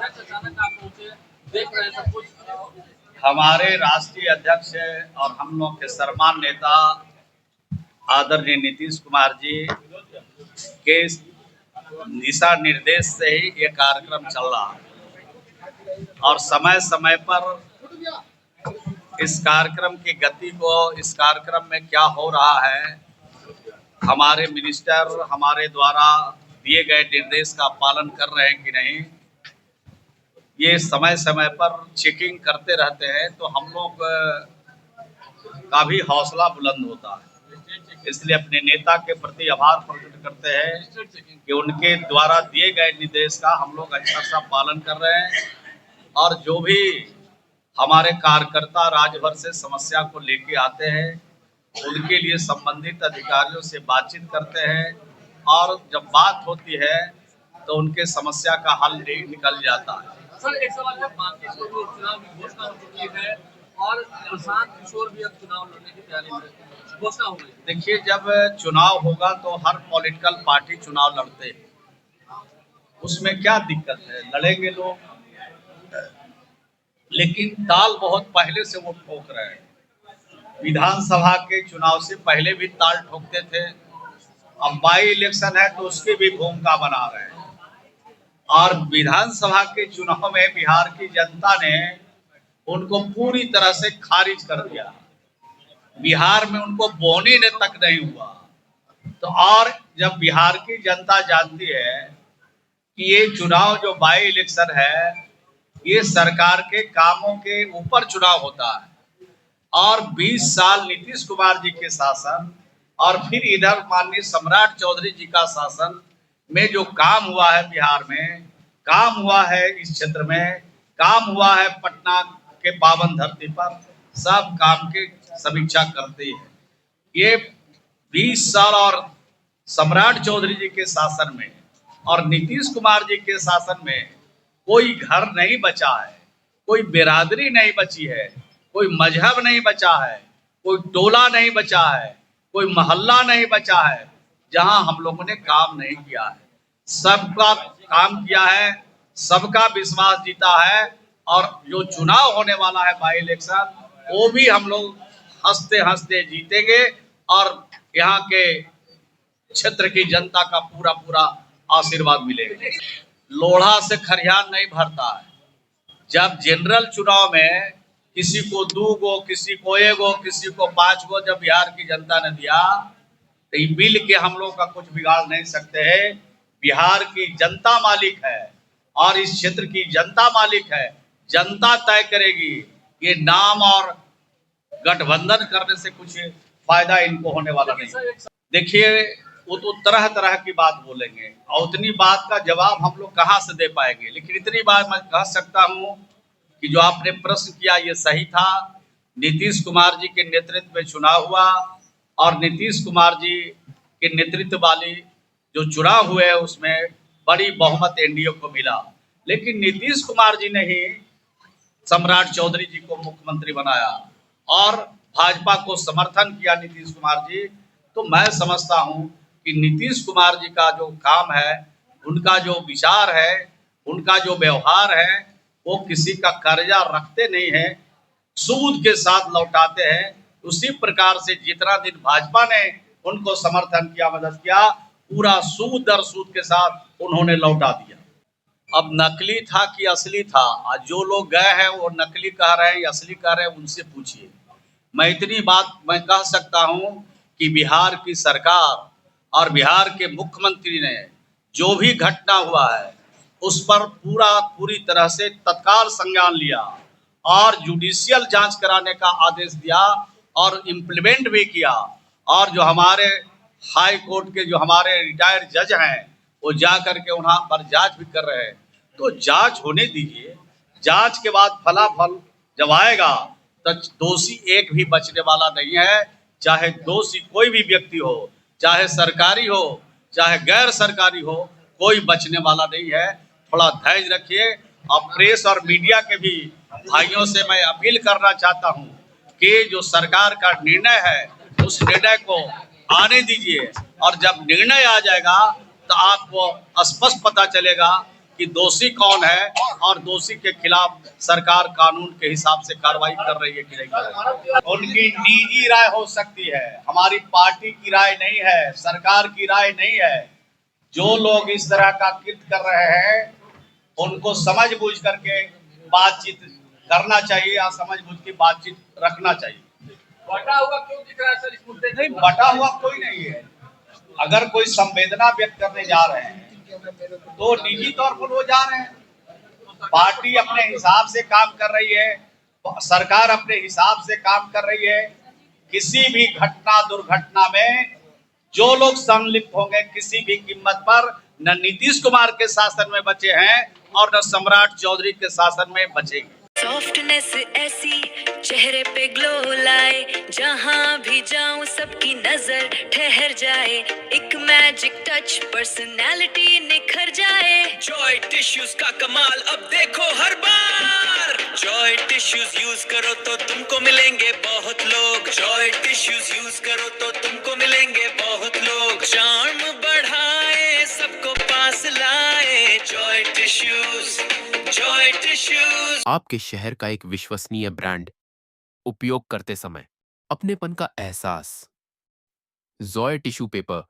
अध्यक्ष अचानक आप पहुंचे, देख रहे हैं सब कुछ। हमारे राष्ट्रीय अध्यक्ष और हम लोग के सम्मानित नेता आदरणीय नीतीश कुमार जी के दिशा निर्देश से ही ये कार्यक्रम चल रहा है और समय समय पर इस कार्यक्रम की गति को, इस कार्यक्रम में क्या हो रहा है, हमारे मिनिस्टर हमारे द्वारा दिए गए निर्देश का पालन कर रहे हैं कि नहीं, ये समय समय पर चेकिंग करते रहते हैं। तो हम लोग का भी हौसला बुलंद होता है। इसलिए अपने नेता के प्रति आभार प्रकट करते हैं कि उनके द्वारा दिए गए निर्देश का हम लोग अच्छा सा पालन कर रहे हैं और जो भी हमारे कार्यकर्ता राज्य भर से समस्या को लेके आते हैं उनके लिए संबंधित अधिकारियों से बातचीत करते हैं और जब बात होती है तो उनके समस्या का हल निकल जाता है। सर, एक सवाल है, बाकी चुनाव की घोषणा हो चुकी है और प्रशांत किशोर भी अब चुनाव लड़ने की तैयारी में, घोषणा हो गई। देखिए, जब चुनाव होगा तो हर पॉलिटिकल पार्टी चुनाव लड़ते हैं, उसमें क्या दिक्कत है, लड़ेंगे लोग। लेकिन ताल बहुत पहले से वो ठोक रहे हैं। विधानसभा के चुनाव से पहले भी ताल ठोकते थे। अब बाई इलेक्शन है तो उसकी भी भूमिका बना रहे हैं और विधानसभा के चुनाव में बिहार की जनता ने उनको पूरी तरह से खारिज कर दिया। बिहार में उनको बोने ने तक नहीं हुआ। तो और जब बिहार की जनता जानती है कि ये चुनाव जो बाई इलेक्शन है ये सरकार के कामों के ऊपर चुनाव होता है और 20 साल नीतीश कुमार जी के शासन और फिर इधर माननीय सम्राट चौधरी जी का शासन में जो काम हुआ है, बिहार में काम हुआ है, इस क्षेत्र में काम हुआ है, पटना के पावन धरती पर सब काम के समीक्षा करते हैं। ये 20 साल और सम्राट चौधरी जी के शासन में और नीतीश कुमार जी के शासन में कोई घर नहीं बचा है, कोई बिरादरी नहीं बची है, कोई मजहब नहीं बचा है, कोई टोला नहीं बचा है, कोई मोहल्ला नहीं बचा है जहां हम लोगों ने काम नहीं किया है। सबका काम किया है, सबका विश्वास जीता है और जो चुनाव होने वाला है बाई इलेक्शन वो भी हम लोग हंसते हंसते जीतेंगे और यहाँ के क्षेत्र की जनता का पूरा पूरा आशीर्वाद मिलेगा। लोढ़ा से खरियान नहीं भरता है। जब जनरल चुनाव में किसी को 2 गो, किसी को 1 गो, किसी को 5 गो जब बिहार की जनता ने दिया तो ये बिल के हम लोग का कुछ बिगाड़ नहीं सकते हैं। बिहार की जनता मालिक है और इस क्षेत्र की जनता मालिक है। जनता तय करेगी। ये नाम और गठबंधन करने से कुछ फायदा इनको होने वाला नहीं। देखिए, वो तो तरह तरह की बात बोलेंगे और उतनी बात का जवाब हम लोग कहाँ से दे पाएंगे। लेकिन इतनी बात मैं कह सकता हूँ कि जो आपने प्रश्न किया ये सही था। नीतीश कुमार जी के नेतृत्व में चुनाव हुआ और नीतीश कुमार जी के नेतृत्व वाली जो चुनाव हुए उसमें बड़ी बहुमत एनडीए को मिला। लेकिन नीतीश कुमार जी ने ही सम्राट चौधरी जी को मुख्यमंत्री बनाया और भाजपा को समर्थन किया नीतीश कुमार जी। तो मैं समझता हूँ कि नीतीश कुमार जी का जो काम है, उनका जो विचार है, उनका जो व्यवहार है, वो किसी का कर्जा रखते नहीं है, सूद के साथ लौटाते हैं। उसी प्रकार से जितना दिन भाजपा ने उनको समर्थन किया, मदद किया, पूरा सूद दर सूद के साथ उन्होंने लौटा दिया। अब नकली था कि असली था, आज जो लोग गए हैं वो नकली कह रहे हैं या असली कह रहे हैं, उनसे पूछिए। मैं इतनी बात मैं कह सकता हूँ कि बिहार की सरकार और बिहार के मुख्यमंत्री ने जो भी घटना हुआ है उस पर पूरी तरह से तत्काल संज्ञान लिया और जुडिशियल जांच कराने का आदेश दिया और इम्प्लीमेंट भी किया। और जो हमारे हाई कोर्ट के जो हमारे रिटायर्ड जज हैं वो जा करके वहाँ पर जांच भी कर रहे हैं। तो जांच होने दीजिए, जांच के बाद फलाफल जब आएगा तो दोषी एक भी बचने वाला नहीं है। चाहे दोषी कोई भी व्यक्ति हो, चाहे सरकारी हो चाहे गैर सरकारी हो, कोई बचने वाला नहीं है। थोड़ा धैर्य रखिए। और प्रेस और मीडिया के भी भाइयों से मैं अपील करना चाहता हूं कि जो सरकार का निर्णय है उस निर्णय को आने दीजिए और जब निर्णय आ जाएगा तो आपको स्पष्ट पता चलेगा कि दोषी कौन है और दोषी के खिलाफ सरकार कानून के हिसाब से कार्रवाई कर रही है कि नहीं कर रही है। उनकी निजी राय हो सकती है, हमारी पार्टी की राय नहीं है, सरकार की राय नहीं है। जो लोग इस तरह का कृत्य कर रहे हैं उनको समझ बूझ करके बातचीत करना चाहिए या समझ बूझ के बातचीत रखना चाहिए। बटा हुआ क्यों दिख रहा है सर इस मुद्दे नहीं, बटा हुआ कोई नहीं है। अगर कोई संवेदना व्यक्त करने जा रहे हैं तो निजी तौर पर वो जा रहे हैं। पार्टी अपने हिसाब से काम कर रही है, सरकार अपने हिसाब से काम कर रही है। किसी भी घटना दुर्घटना में जो लोग संलिप्त होंगे किसी भी कीमत पर, न नीतीश कुमार के शासन में बचे हैं और न सम्राट चौधरी के शासन में बचेंगे। सॉफ्टनेस ऐसी चेहरे पे ग्लो लाए, जहां भी जाऊं सबकी नजर ठहर जाए, एक मैजिक टच पर्सनालिटी निखर जाए। जॉय टिश्यूज का कमाल अब देखो हर बार, जॉय टिश्यूज यूज करो तो तुमको मिलेंगे बहुत लोग, जॉय टिश्यूज यूज करो तो तुमको मिलेंगे बहुत लोग, चार्म बढ़ाए सबको पास लाए, जॉय टिश्यूज, जॉय टिश्यूज। आपके शहर का एक विश्वसनीय ब्रांड, उपयोग करते समय अपनेपन का एहसास। Joy tissue paper